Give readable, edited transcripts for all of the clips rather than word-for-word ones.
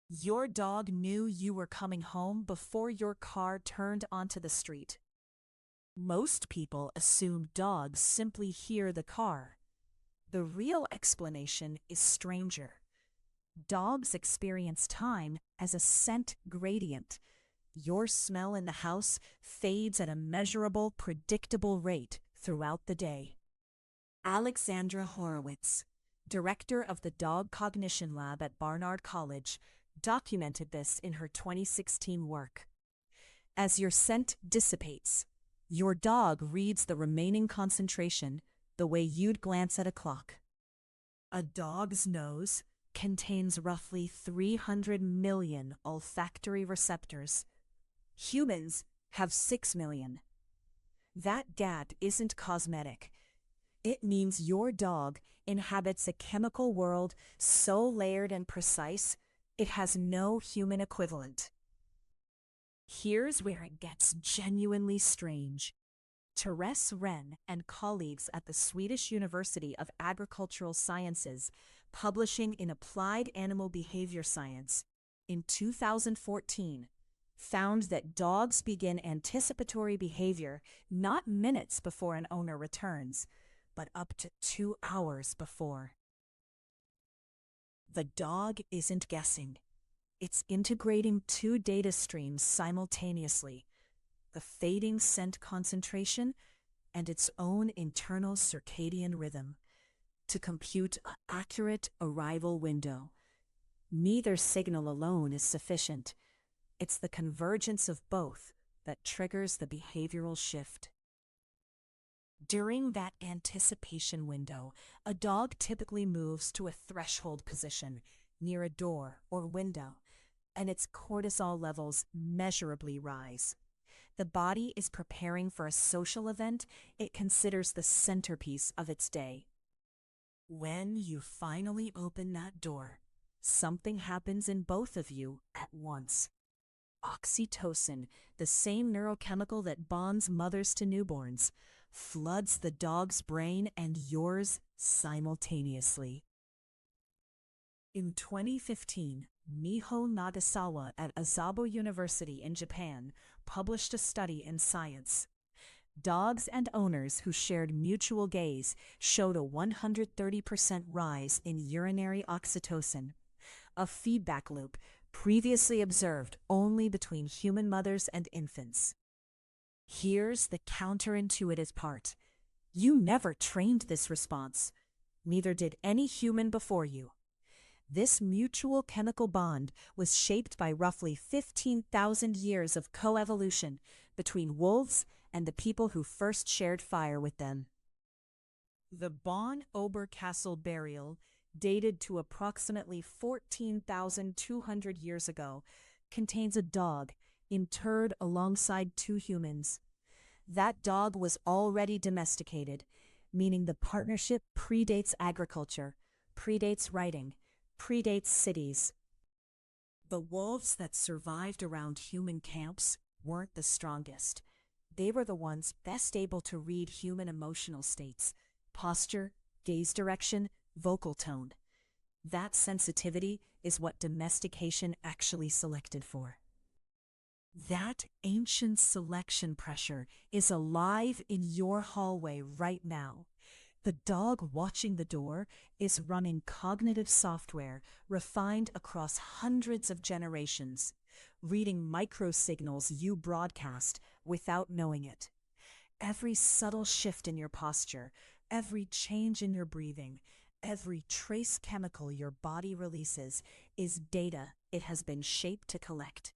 Your dog knew you were coming home before your car turned onto the street. Most people assume dogs simply hear the car. The real explanation is stranger. Dogs experience time as a scent gradient. Your smell in the house fades at a measurable, predictable rate throughout the day. Alexandra Horowitz, director of the Dog Cognition Lab at Barnard College, documented this in her 2016 work. As your scent dissipates, your dog reads the remaining concentration the way you'd glance at a clock. A dog's nose contains roughly 300 million olfactory receptors. Humans have 6 million. That gap isn't cosmetic. It means your dog inhabits a chemical world so layered and precise, it has no human equivalent. Here's where it gets genuinely strange. Therese Wren and colleagues at the Swedish University of Agricultural Sciences, publishing in Applied Animal Behavior Science in 2014, found that dogs begin anticipatory behavior not minutes before an owner returns, but up to 2 hours before. The dog isn't guessing. It's integrating two data streams simultaneously: the fading scent concentration and its own internal circadian rhythm, to compute an accurate arrival window. Neither signal alone is sufficient. It's the convergence of both that triggers the behavioral shift. During that anticipation window, a dog typically moves to a threshold position near a door or window, and its cortisol levels measurably rise. The body is preparing for a social event it considers the centerpiece of its day. When you finally open that door, something happens in both of you at once. Oxytocin, the same neurochemical that bonds mothers to newborns, floods the dog's brain and yours simultaneously. In 2015, Miho Nagasawa at Azabo University in Japan published a study in Science. Dogs and owners who shared mutual gaze showed a 130% rise in urinary oxytocin, a feedback loop previously observed only between human mothers and infants. Here's the counterintuitive part. You never trained this response. Neither did any human before you. This mutual chemical bond was shaped by roughly 15,000 years of coevolution between wolves and the people who first shared fire with them. The Bonn Oberkassel burial, dated to approximately 14,200 years ago, contains a dog interred alongside two humans. That dog was already domesticated, meaning the partnership predates agriculture, predates writing, predates cities. The wolves that survived around human camps weren't the strongest. They were the ones best able to read human emotional states, posture, gaze direction, vocal tone. That sensitivity is what domestication actually selected for. That ancient selection pressure is alive in your hallway right now. The dog watching the door is running cognitive software refined across hundreds of generations, reading microsignals you broadcast without knowing it. Every subtle shift in your posture, every change in your breathing, every trace chemical your body releases is data it has been shaped to collect.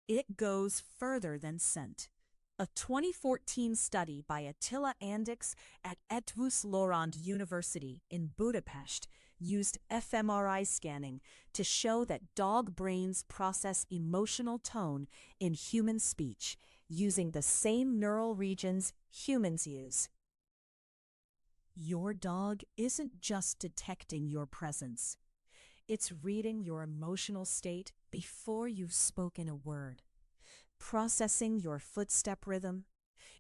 It goes further than scent. A 2014 study by Attila Andix at Eötvös Loránd University in Budapest used fMRI scanning to show that dog brains process emotional tone in human speech using the same neural regions humans use. Your dog isn't just detecting your presence. It's reading your emotional state before you've spoken a word, processing your footstep rhythm,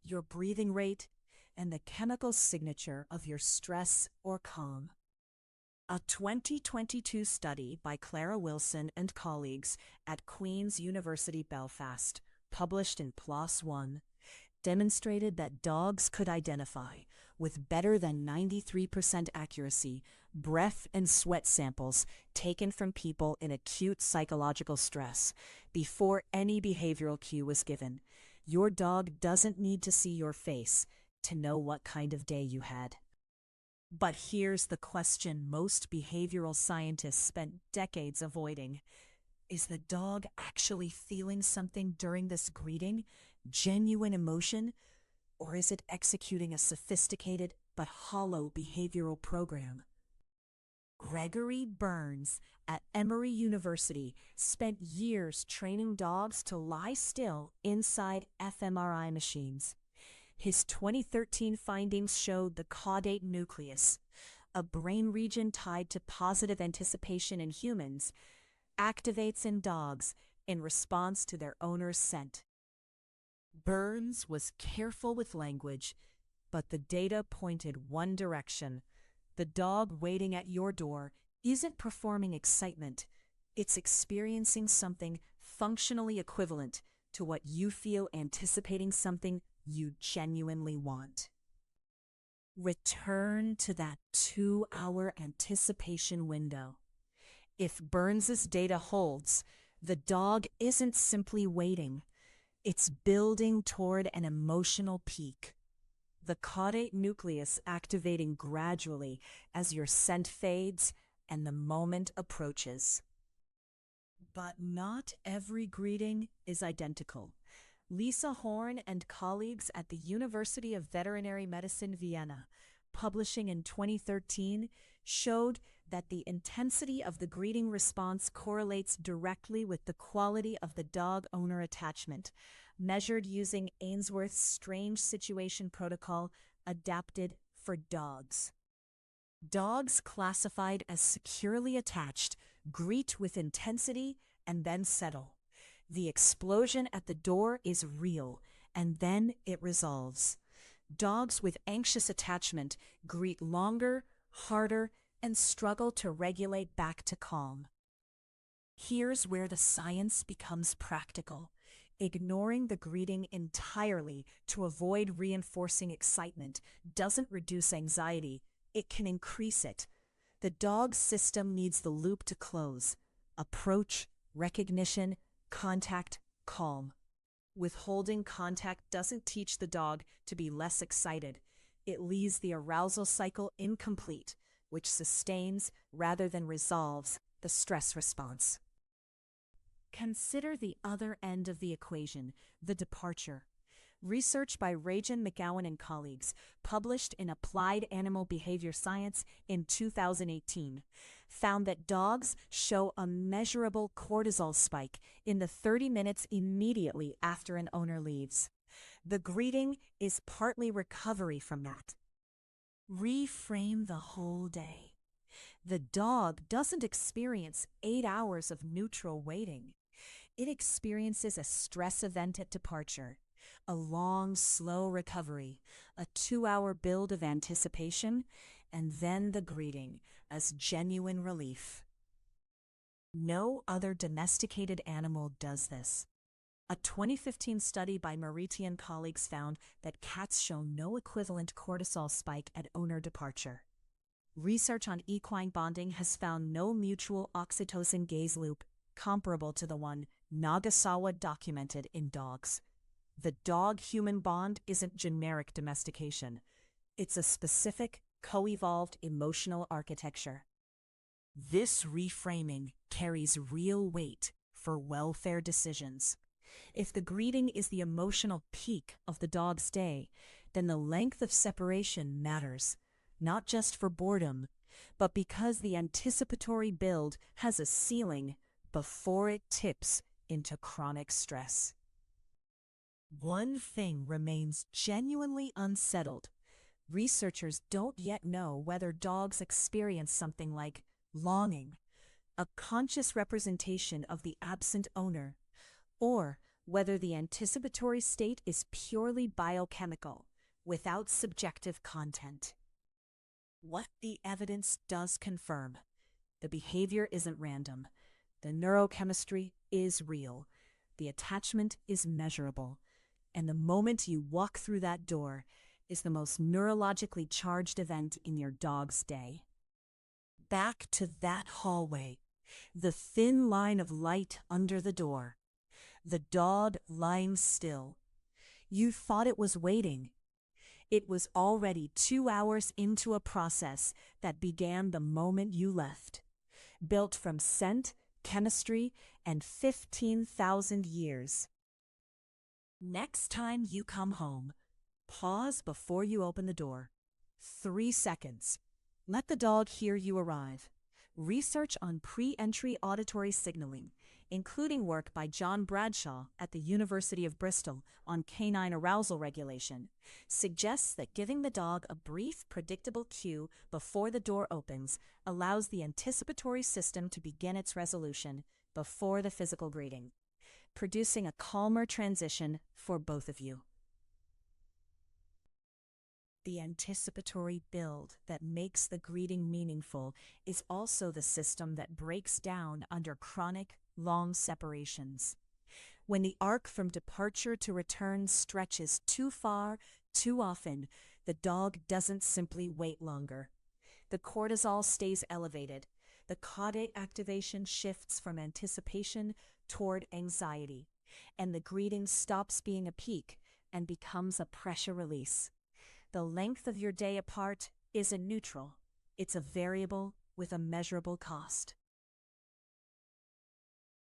your breathing rate, and the chemical signature of your stress or calm. A 2022 study by Clara Wilson and colleagues at Queen's University Belfast, published in PLOS One, demonstrated that dogs could identify, with better than 93% accuracy, breath and sweat samples taken from people in acute psychological stress before any behavioral cue was given. Your dog doesn't need to see your face to know what kind of day you had. But here's the question most behavioral scientists spent decades avoiding. Is the dog actually feeling something during this greeting? Genuine emotion? Or is it executing a sophisticated but hollow behavioral program? Gregory Burns at Emory University spent years training dogs to lie still inside fMRI machines. His 2013 findings showed the caudate nucleus, a brain region tied to positive anticipation in humans, activates in dogs in response to their owner's scent. Burns was careful with language, but the data pointed one direction. The dog waiting at your door isn't performing excitement. It's experiencing something functionally equivalent to what you feel anticipating something you genuinely want. Return to that 2-hour anticipation window. If Burns's data holds, the dog isn't simply waiting. It's building toward an emotional peak. The caudate nucleus activating gradually as your scent fades and the moment approaches. But not every greeting is identical. Lisa Horn and colleagues at the University of Veterinary Medicine, Vienna, publishing in 2013, showed that the intensity of the greeting response correlates directly with the quality of the dog-owner attachment, measured using Ainsworth's strange situation protocol adapted for dogs. Dogs classified as securely attached greet with intensity and then settle. The explosion at the door is real, and then it resolves. Dogs with anxious attachment greet longer, harder, and struggle to regulate back to calm. Here's where the science becomes practical. Ignoring the greeting entirely to avoid reinforcing excitement doesn't reduce anxiety, it can increase it. The dog's system needs the loop to close. Approach, recognition, contact, calm. Withholding contact doesn't teach the dog to be less excited. It leaves the arousal cycle incomplete, which sustains rather than resolves the stress response. Consider the other end of the equation, the departure. Research by Rajan McGowan and colleagues, published in Applied Animal Behavior Science in 2018, found that dogs show a measurable cortisol spike in the 30 minutes immediately after an owner leaves. The greeting is partly recovery from that. Reframe the whole day. The dog doesn't experience 8 hours of neutral waiting. It experiences a stress event at departure, a long, slow recovery, a 2-hour build of anticipation, and then the greeting as genuine relief. No other domesticated animal does this. A 2015 study by Mariti and colleagues found that cats show no equivalent cortisol spike at owner departure. Research on equine bonding has found no mutual oxytocin gaze loop comparable to the one Nagasawa documented in dogs. The dog-human bond isn't generic domestication. It's a specific, co-evolved emotional architecture. This reframing carries real weight for welfare decisions. If the greeting is the emotional peak of the dog's day, then the length of separation matters, not just for boredom, but because the anticipatory build has a ceiling before it tips into chronic stress. One thing remains genuinely unsettled. Researchers don't yet know whether dogs experience something like longing, a conscious representation of the absent owner, or whether the anticipatory state is purely biochemical, without subjective content. What the evidence does confirm: the behavior isn't random, the neurochemistry is real, the attachment is measurable, and the moment you walk through that door is the most neurologically charged event in your dog's day. Back to that hallway, the thin line of light under the door, the dog lying still. You thought it was waiting. It was already 2 hours into a process that began the moment you left, built from scent, chemistry, and 15,000 years. Next time you come home, pause before you open the door. 3 seconds. Let the dog hear you arrive. Research on pre-entry auditory signaling, including work by John Bradshaw at the University of Bristol on canine arousal regulation, suggests that giving the dog a brief, predictable cue before the door opens allows the anticipatory system to begin its resolution before the physical greeting, producing a calmer transition for both of you. The anticipatory build that makes the greeting meaningful is also the system that breaks down under chronic, long separations. When the arc from departure to return stretches too far, too often, the dog doesn't simply wait longer. The cortisol stays elevated. The caudate activation shifts from anticipation toward anxiety, and the greeting stops being a peak and becomes a pressure release. The length of your day apart isn't neutral. It's a variable with a measurable cost.